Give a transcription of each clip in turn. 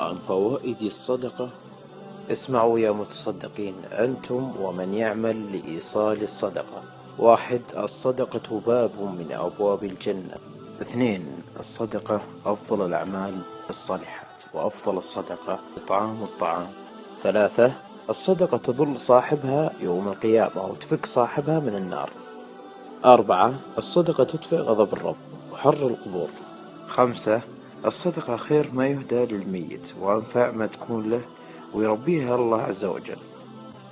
عن فوائد الصدقة. اسمعوا يا متصدقين، أنتم ومن يعمل لإيصال الصدقة. 1. الصدقة باب من أبواب الجنة. 2. الصدقة أفضل الأعمال الصالحات، وأفضل الصدقة إطعام الطعام. 3. الصدقة تظل صاحبها يوم القيامة وتفك صاحبها من النار. 4. الصدقة تطفئ غضب الرب وحر القبور. 5. الصدقة خير ما يهدى للميت وأنفع ما تكون له ويربيها الله عز وجل.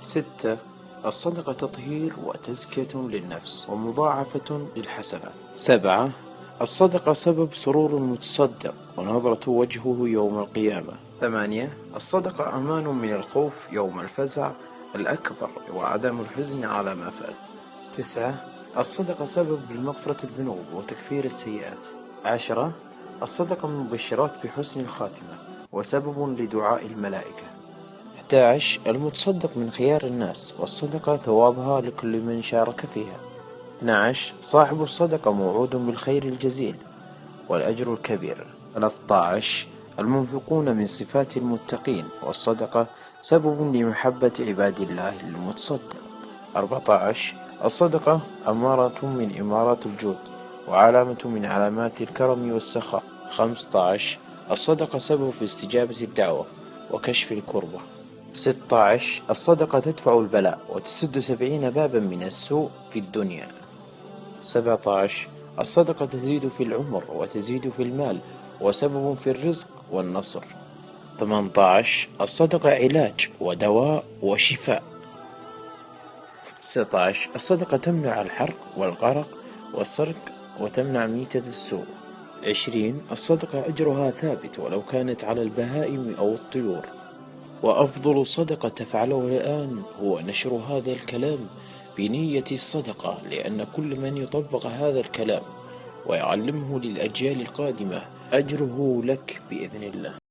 6. الصدقة تطهير وتزكية للنفس ومضاعفة للحسنات. 7. الصدقة سبب سرور المتصدق ونظرة وجهه يوم القيامة. 8. الصدقة أمان من الخوف يوم الفزع الأكبر وعدم الحزن على ما فات. 9. الصدقة سبب لمغفرة الذنوب وتكفير السيئات. 10. الصدقة من مبشرات بحسن الخاتمة وسبب لدعاء الملائكة. 11. المتصدق من خيار الناس والصدقة ثوابها لكل من شارك فيها. 12. صاحب الصدقة موعود بالخير الجزيل والأجر الكبير. 13. المنفقون من صفات المتقين والصدقة سبب لمحبة عباد الله للمتصدق. 14. الصدقة أمارة من إمارات الجود وعلامة من علامات الكرم والسخاء. 15. الصدقة سبب في استجابة الدعوة وكشف الكربة. 16. الصدقة تدفع البلاء وتسد 70 بابا من السوء في الدنيا. 17. الصدقة تزيد في العمر وتزيد في المال وسبب في الرزق والنصر. 18. الصدقة علاج ودواء وشفاء. 19. الصدقة تمنع الحرق والغرق والسرق وتمنع ميتة السوء. 20. الصدقة أجرها ثابت ولو كانت على البهائم أو الطيور. وأفضل صدقة تفعله الآن هو نشر هذا الكلام بنية الصدقة، لأن كل من يطبق هذا الكلام ويعلمه للأجيال القادمة أجره لك بإذن الله.